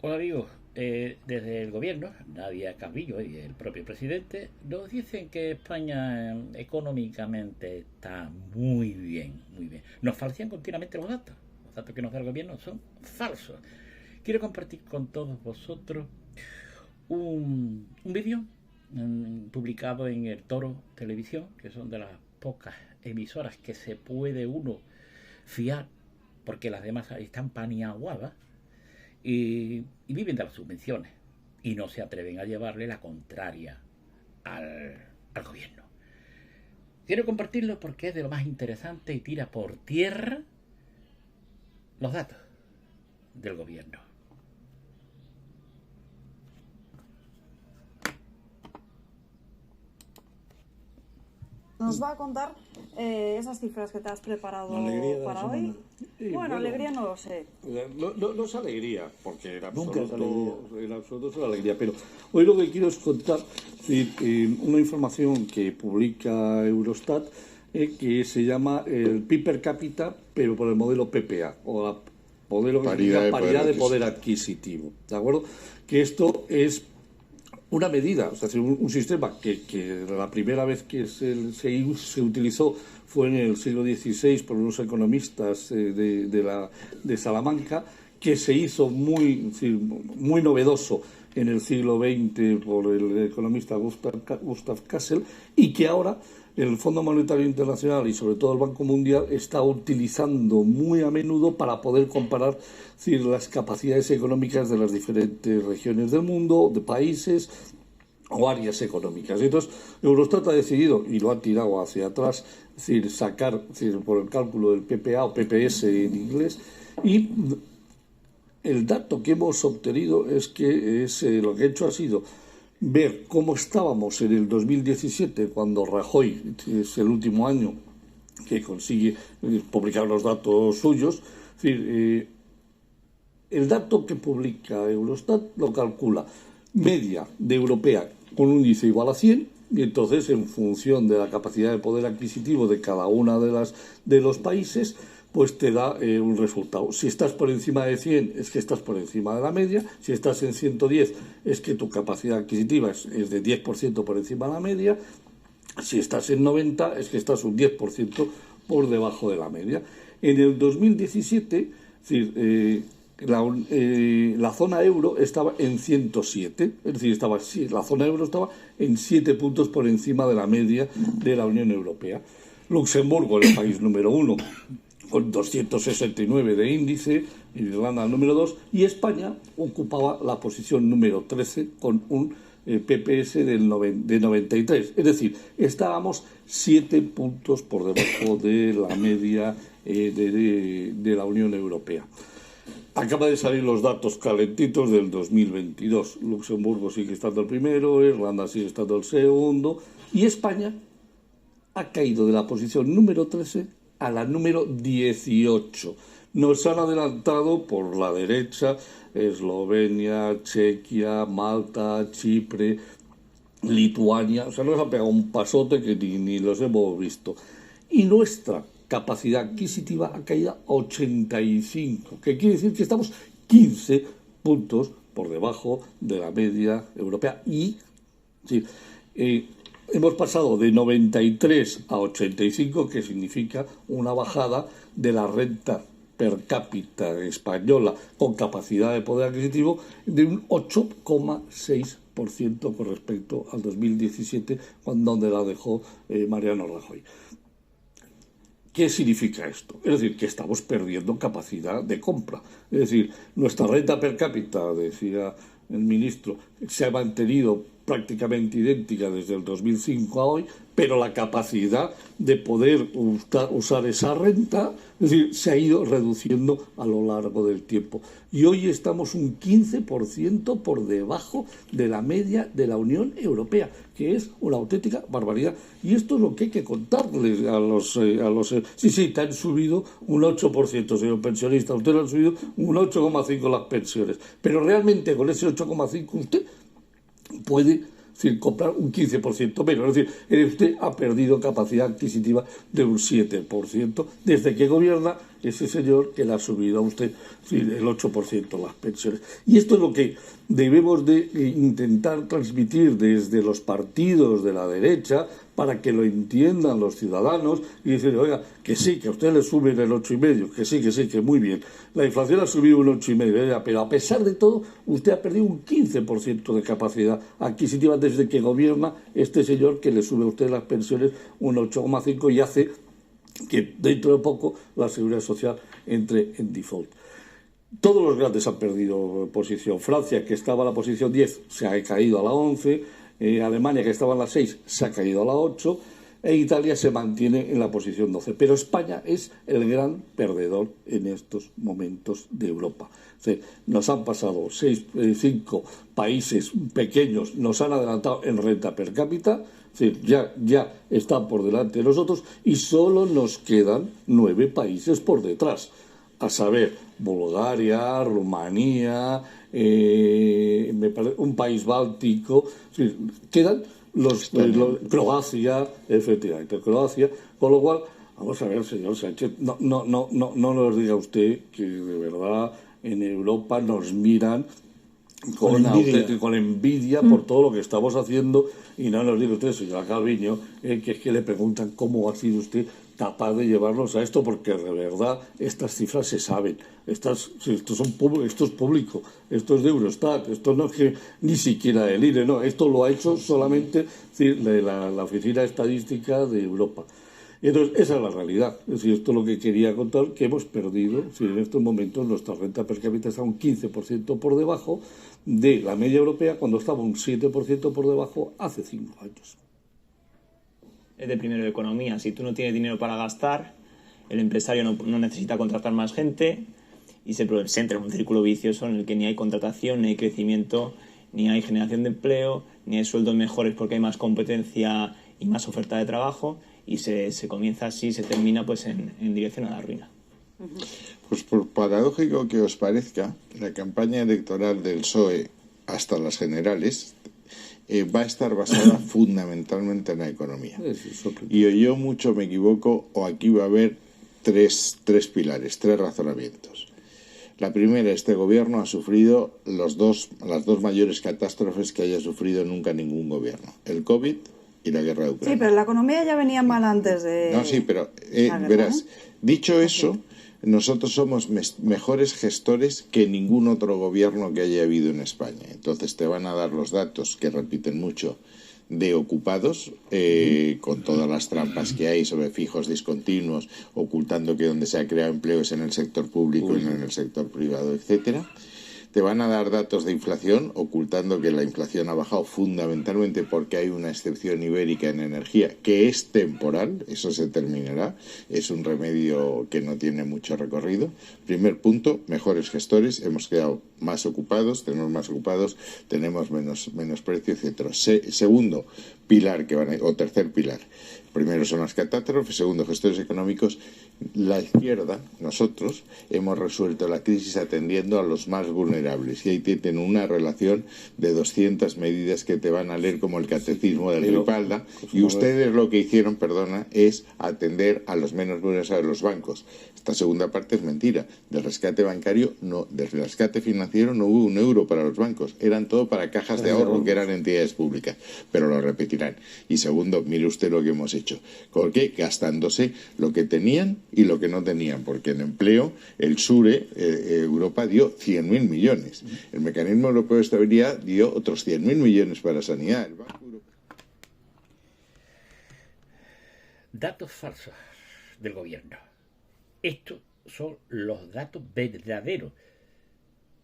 Hola amigos, desde el gobierno, Nadia Calvillo y el propio presidente nos dicen que España económicamente está muy bien, muy bien. Nos falsean continuamente los datos que nos da el gobierno son falsos. Quiero compartir con todos vosotros un vídeo publicado en el Toro Televisión, que son de las pocas emisoras que se puede uno fiar, porque las demás están paniaguadas y viven de las subvenciones y no se atreven a llevarle la contraria al gobierno. Quiero compartirlo porque es de lo más interesante y tira por tierra los datos del gobierno. Nos va a contar esas cifras que te has preparado para hoy. Bueno, alegría no lo sé. No es alegría, porque en absoluto es una alegría. Pero hoy lo que quiero es contar una información que publica Eurostat que se llama el PIB per cápita, pero por el modelo PPA, o la paridad de poder adquisitivo. ¿De acuerdo? Que esto es una medida, o sea, un sistema que la primera vez que se utilizó fue en el siglo XVI por unos economistas de Salamanca, que se hizo muy novedoso en el siglo XX por el economista Gustav Kassel, y que ahora el Fondo Monetario Internacional y sobre todo el Banco Mundial está utilizando muy a menudo para poder comparar las capacidades económicas de las diferentes regiones del mundo, de países o áreas económicas. Entonces, Eurostat ha decidido, y lo ha tirado hacia atrás, sacar por el cálculo del PPA o PPS en inglés, y el dato que hemos obtenido es que lo que ha hecho ha sido ver cómo estábamos en el 2017, cuando Rajoy, es el último año que consigue publicar los datos suyos. Es decir, el dato que publica Eurostat lo calcula media de europea con un índice igual a 100, y entonces en función de la capacidad de poder adquisitivo de cada una de los países, pues te da un resultado. Si estás por encima de 100 es que estás por encima de la media, si estás en 110 es que tu capacidad adquisitiva es de 10% por encima de la media, si estás en 90 es que estás un 10% por debajo de la media. En el 2017, es decir, la zona euro estaba en 107, es decir, la zona euro estaba en 7 puntos por encima de la media de la Unión Europea. Luxemburgo, el país número 1, con 269 de índice, Irlanda el número 2, y España ocupaba la posición número 13 con un PPS de 93. Es decir, estábamos 7 puntos por debajo de la media de la Unión Europea. Acaba de salir los datos calentitos del 2022. Luxemburgo sigue estando el primero, Irlanda sigue estando el segundo, y España ha caído de la posición número 13 a la número 18. Nos han adelantado por la derecha Eslovenia, Chequia, Malta, Chipre, Lituania. O sea, nos ha pegado un pasote que ni los hemos visto. Y nuestra capacidad adquisitiva ha caído a 85, que quiere decir que estamos 15 puntos por debajo de la media europea. Y hemos pasado de 93 a 85, que significa una bajada de la renta per cápita española con capacidad de poder adquisitivo de un 8,6% con respecto al 2017, donde la dejó Mariano Rajoy. ¿Qué significa esto? Es decir, que estamos perdiendo capacidad de compra. Es decir, nuestra renta per cápita, decía el ministro, se ha mantenido prácticamente idéntica desde el 2005 a hoy, pero la capacidad de poder usar esa renta, es decir, se ha ido reduciendo a lo largo del tiempo. Y hoy estamos un 15% por debajo de la media de la Unión Europea, que es una auténtica barbaridad. Y esto es lo que hay que contarles a los sí, te han subido un 8%, señor pensionista, usted le han subido un 8,5% las pensiones. Pero realmente con ese 8,5% usted puede comprar un 15% menos. Es decir, usted ha perdido capacidad adquisitiva de un 7% desde que gobierna ese señor que le ha subido a usted el 8% las pensiones. Y esto es lo que debemos de intentar transmitir desde los partidos de la derecha para que lo entiendan los ciudadanos y decir, oiga, que sí, que a usted le suben el 8,5, que sí, que muy bien. La inflación ha subido un 8,5, pero a pesar de todo, usted ha perdido un 15% de capacidad adquisitiva desde que gobierna este señor que le sube a usted las pensiones un 8,5 y hace que dentro de poco la Seguridad Social entre en default. Todos los grandes han perdido posición. Francia, que estaba en la posición 10, se ha caído a la 11. Alemania, que estaba en la 6, se ha caído a la 8. E Italia se mantiene en la posición 12. Pero España es el gran perdedor en estos momentos de Europa. O sea, nos han pasado 5 países pequeños, nos han adelantado en renta per cápita. Es decir, ya están por delante de nosotros y solo nos quedan 9 países por detrás. A saber, Bulgaria, Rumanía, un país báltico, sí, quedan Croacia, efectivamente, Croacia, con lo cual, vamos a ver, señor Sánchez, no nos diga usted que de verdad en Europa nos miran con envidia por todo lo que estamos haciendo y no nos diga usted, señora Calviño, que es que le preguntan cómo ha sido usted capaz de llevarnos a esto, porque de verdad estas cifras se saben, esto es público, esto es de Eurostat, esto no es que ni siquiera el INE, no, esto lo ha hecho solamente la Oficina Estadística de Europa. Entonces, esa es la realidad. Es decir, esto es lo que quería contar, que hemos perdido, en estos momentos nuestra renta per cápita está un 15% por debajo de la media europea, cuando estaba un 7% por debajo hace 5 años. Es de primero de economía. Si tú no tienes dinero para gastar, el empresario no necesita contratar más gente y se entra en un círculo vicioso en el que ni hay contratación, ni hay crecimiento, ni hay generación de empleo, ni hay sueldos mejores porque hay más competencia y más oferta de trabajo, y se comienza así, se termina pues en dirección a la ruina. Pues por paradójico que os parezca, la campaña electoral del PSOE hasta las generales va a estar basada fundamentalmente en la economía. Y o yo mucho me equivoco, o aquí va a haber tres pilares, 3 razonamientos. La primera, este gobierno ha sufrido las dos mayores catástrofes que haya sufrido nunca ningún gobierno: el COVID y la guerra de Ucrania. Sí, pero la economía ya venía mal antes de... No, sí, pero verás, dicho eso, nosotros somos mejores gestores que ningún otro gobierno que haya habido en España. Entonces te van a dar los datos, que repiten mucho, de ocupados, con todas las trampas que hay sobre fijos discontinuos, ocultando que donde se ha creado empleo es en el sector público y no en el sector privado, etcétera. Te van a dar datos de inflación, ocultando que la inflación ha bajado fundamentalmente porque hay una excepción ibérica en energía que es temporal, eso se terminará, es un remedio que no tiene mucho recorrido. Primer punto, mejores gestores, hemos quedado más ocupados, tenemos menos precio, etcétera. Segundo pilar o tercer pilar. Primero son las catástrofes, segundo, gestores económicos. La izquierda, nosotros, hemos resuelto la crisis atendiendo a los más vulnerables. Y ahí tienen una relación de 200 medidas que te van a leer como el catecismo del Ripalda. Y ustedes lo que hicieron, es atender a los menos vulnerables, a los bancos. Esta segunda parte es mentira. Del rescate bancario, del rescate financiero no hubo un euro para los bancos. Eran todo para cajas de ahorro, que eran entidades públicas. Pero lo repetirán. Y segundo, mire usted lo que hemos hecho. ¿Por qué? Gastándose lo que tenían y lo que no tenían, porque en empleo el SURE, Europa, dio 100.000 millones. El Mecanismo Europeo de Estabilidad dio otros 100.000 millones para sanidad. El Banco Europeo... Datos falsos del gobierno. Estos son los datos verdaderos.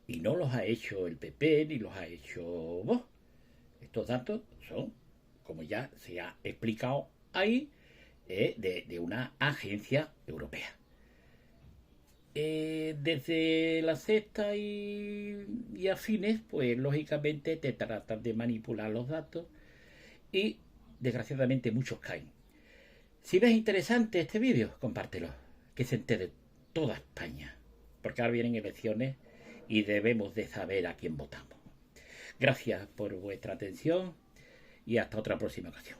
Y no los ha hecho el PP ni los ha hecho Vox. Estos datos son, como ya se ha explicado ahí, de una agencia europea. Desde la Sexta y afines, pues lógicamente te tratan de manipular los datos y desgraciadamente muchos caen. Si ves interesante este vídeo, compártelo, que se entere toda España, porque ahora vienen elecciones y debemos de saber a quién votamos. Gracias por vuestra atención y hasta otra próxima ocasión.